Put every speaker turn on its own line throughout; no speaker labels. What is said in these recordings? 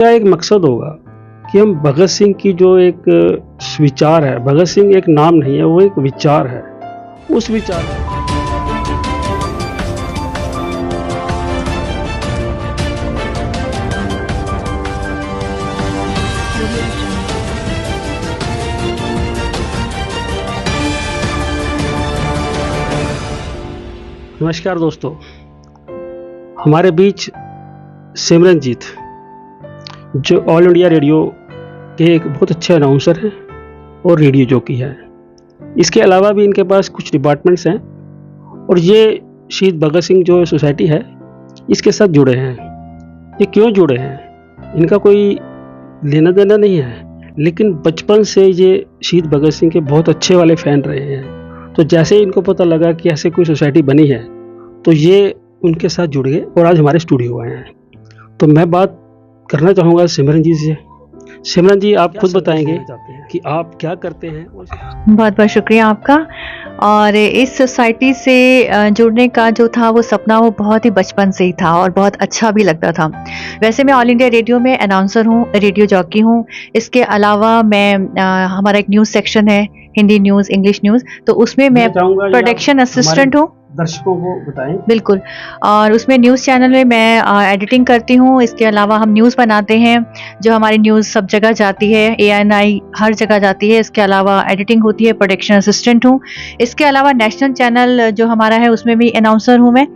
का एक मकसद होगा कि हम भगत सिंह की जो एक विचार है, भगत सिंह एक नाम नहीं है, वो एक विचार है। उस विचार नमस्कार दोस्तों, हमारे बीच सिमरनजीत जो ऑल इंडिया रेडियो के एक बहुत अच्छे अनाउंसर हैं और रेडियो जॉकी है। इसके अलावा भी इनके पास कुछ डिपार्टमेंट्स हैं और ये शहीद भगत सिंह जो सोसाइटी है इसके साथ जुड़े हैं। ये क्यों जुड़े हैं, इनका कोई लेना देना नहीं है, लेकिन बचपन से ये शहीद भगत सिंह के बहुत अच्छे वाले फ़ैन रहे हैं। तो जैसे ही इनको पता लगा कि ऐसे कोई सोसाइटी बनी है तो ये उनके साथ जुड़ गए और आज हमारे स्टूडियो आए हैं। तो मैं बात करना चाहूँगा सिमरन जी से। सिमरन जी, आप खुद बताएंगे कि आप क्या करते हैं?
बहुत बहुत शुक्रिया आपका। और इस सोसाइटी से जुड़ने का जो था वो सपना, वो बहुत ही बचपन से ही था और बहुत अच्छा भी लगता था। वैसे मैं ऑल इंडिया रेडियो में अनाउंसर हूँ, रेडियो जॉकी हूँ। इसके अलावा मैं हमारा एक न्यूज़ सेक्शन है, हिंदी न्यूज़, इंग्लिश न्यूज़, तो उसमें मैं प्रोडक्शन असिस्टेंट हूँ।
दर्शकों को बताएं।
बिल्कुल। और उसमें न्यूज़ चैनल में मैं एडिटिंग करती हूँ। इसके अलावा हम न्यूज़ बनाते हैं, जो हमारी न्यूज़ सब जगह जाती है, ANI हर जगह जाती है। इसके अलावा एडिटिंग होती है, प्रोडक्शन असिस्टेंट हूँ। इसके अलावा नेशनल चैनल जो हमारा है उसमें भी अनाउंसर हूँ मैं।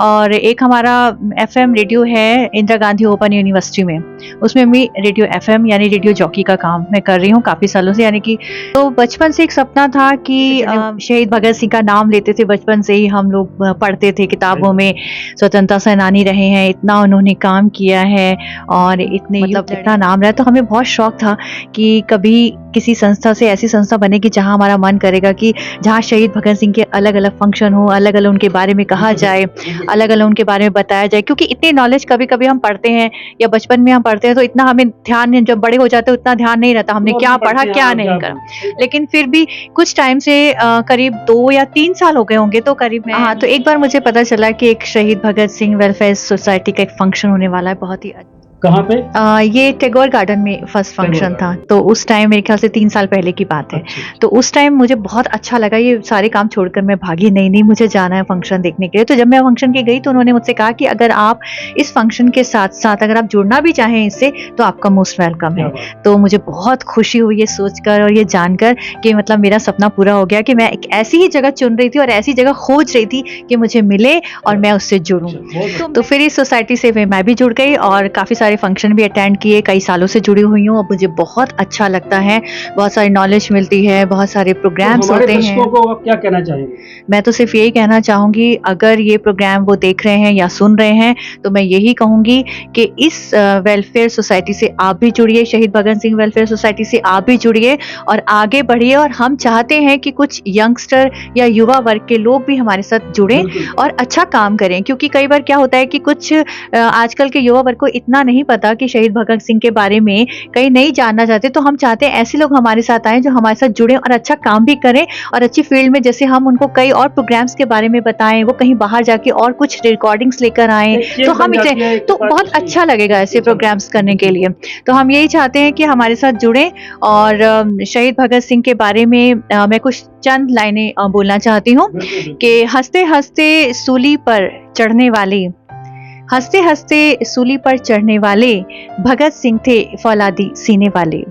और एक हमारा FM रेडियो है इंदिरा गांधी ओपन यूनिवर्सिटी में, उसमें भी रेडियो FM यानी रेडियो जॉकी का काम मैं कर रही हूँ काफ़ी सालों से। यानी कि तो बचपन से एक सपना था कि शहीद भगत सिंह का नाम लेते थे। बचपन से ही हम लोग पढ़ते थे किताबों में, स्वतंत्रता सेनानी रहे हैं, इतना उन्होंने काम किया है और इतने मतलब इतना नाम रहा है। तो हमें बहुत शौक था कि कभी किसी संस्था से ऐसी संस्था बनेगी जहां हमारा मन करेगा कि जहां शहीद भगत सिंह के अलग अलग फंक्शन हो, अलग अलग उनके बारे में कहा जाए, अलग अलग उनके बारे में बताया जाए। क्योंकि इतनी नॉलेज कभी कभी हम पढ़ते हैं या बचपन में हम पढ़ते हैं तो इतना हमें ध्यान, जब बड़े हो जाते हैं उतना ध्यान नहीं रहता हमने क्या पढ़ा क्या नहीं करा। लेकिन फिर भी कुछ टाइम से करीब 2 या 3 साल हो गए होंगे, तो करीब हाँ, तो एक बार मुझे पता चला कि एक शहीद भगत सिंह वेलफेयर सोसाइटी का एक फंक्शन होने वाला है। बहुत ही
कहाँ पे?
ये टैगोर गार्डन में फर्स्ट फंक्शन था। तो उस टाइम मेरे ख्याल से 3 साल पहले की बात है। तो उस टाइम मुझे बहुत अच्छा लगा, ये सारे काम छोड़कर मैं भागी, नहीं मुझे जाना है फंक्शन देखने के लिए। तो जब मैं फंक्शन के गई तो उन्होंने मुझसे कहा कि अगर आप इस फंक्शन के साथ साथ अगर आप जुड़ना भी चाहें इससे तो आपका मोस्ट वेलकम है। तो मुझे बहुत खुशी हुई ये सोचकर और ये जानकर कि मतलब मेरा सपना पूरा हो गया कि मैं एक ऐसी ही जगह चुन रही थी और ऐसी जगह खोज रही थी कि मुझे मिले और मैं उससे जुड़ूं। तो फिर इस सोसाइटी से मैं भी जुड़ गई और काफ़ी सारे फंक्शन भी अटेंड किए। कई सालों से जुड़ी हुई हूँ और मुझे बहुत अच्छा लगता है, बहुत सारी नॉलेज मिलती है, बहुत सारे प्रोग्राम्स होते हैं।
दर्शकों को आप क्या कहना चाहेंगे?
मैं तो सिर्फ यही कहना चाहूँगी, अगर ये प्रोग्राम वो देख रहे हैं या सुन रहे हैं तो मैं यही कहूँगी कि इस वेलफेयर सोसाइटी से आप भी जुड़िए, शहीद भगत सिंह वेलफेयर सोसाइटी से आप भी जुड़िए और आगे बढ़िए। और हम चाहते हैं कि कुछ यंगस्टर या युवा वर्ग के लोग भी हमारे साथ जुड़ें और अच्छा काम करें। क्योंकि कई बार क्या होता है कि कुछ आजकल के युवा वर्ग को इतना नहीं पता कि शहीद भगत सिंह के बारे में, कहीं नहीं जानना चाहते। तो हम चाहते हैं ऐसे लोग हमारे साथ आए जो हमारे साथ जुड़े और अच्छा काम भी करें और अच्छी फील्ड में, जैसे हम उनको कई और प्रोग्राम्स के बारे में बताएं, वो कहीं बाहर जाके और कुछ रिकॉर्डिंग्स लेकर आए तो हम इतने तो बहुत अच्छा लगेगा ऐसे प्रोग्राम्स करने के लिए। तो हम यही चाहते हैं कि हमारे साथ जुड़ें। और शहीद भगत सिंह के बारे में मैं कुछ चंद लाइनें बोलना चाहती हूँ कि हंसते हंसते सूली पर चढ़ने वाले, हंसते हंसते सूली पर चढ़ने वाले भगत सिंह थे फौलादी सीने वाले।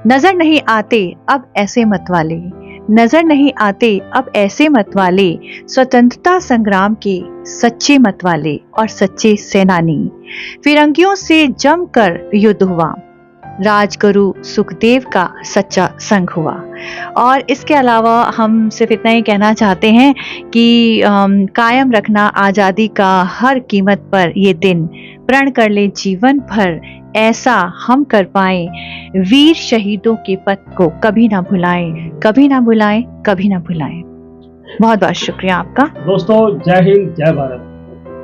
नजर नहीं आते अब ऐसे मत वाले, नजर नहीं आते अब ऐसे मत वाले, स्वतंत्रता संग्राम के सच्चे मत वाले और सच्चे सेनानी। फिरंगियों से जमकर युद्ध हुआ, राजगुरु सुखदेव का सच्चा संग हुआ। और इसके अलावा हम सिर्फ इतना ही कहना चाहते हैं कि कायम रखना आज़ादी का हर कीमत पर ये दिन, प्रण कर ले जीवन भर ऐसा हम कर पाए, वीर शहीदों के पथ को कभी ना भुलाएं, कभी ना भुलाएं, कभी ना भुलाएं। बहुत बहुत शुक्रिया आपका।
दोस्तों, जय हिंद, जय भारत।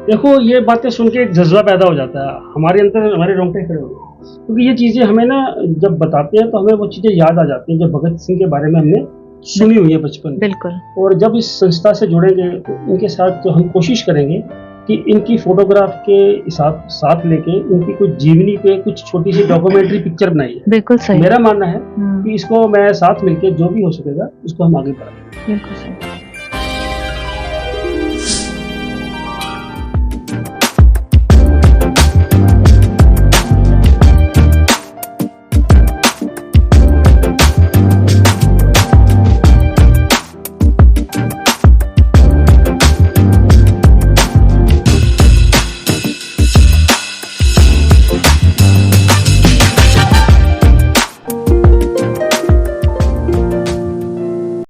देखो, ये बातें सुन के एक जज्बा पैदा हो जाता है हमारे अंदर, हमारे रोंगटे खड़े हो, क्योंकि ये चीज़ें हमें ना जब बताते हैं तो हमें वो चीज़ें याद आ जाती हैं जो भगत सिंह के बारे में हमने सुनी हुई है बचपन में।
बिल्कुल।
और जब इस संस्था से जुड़ेंगे तो इनके साथ तो हम कोशिश करेंगे कि इनकी फोटोग्राफ के साथ लेके इनकी कुछ जीवनी पे कुछ छोटी सी डॉक्यूमेंट्री पिक्चर बनाई है।
बिल्कुल सही।
मेरा मानना है कि इसको मैं साथ मिलके जो भी हो सकेगा उसको हम आगे बढ़ाएंगे।
बिल्कुल सही।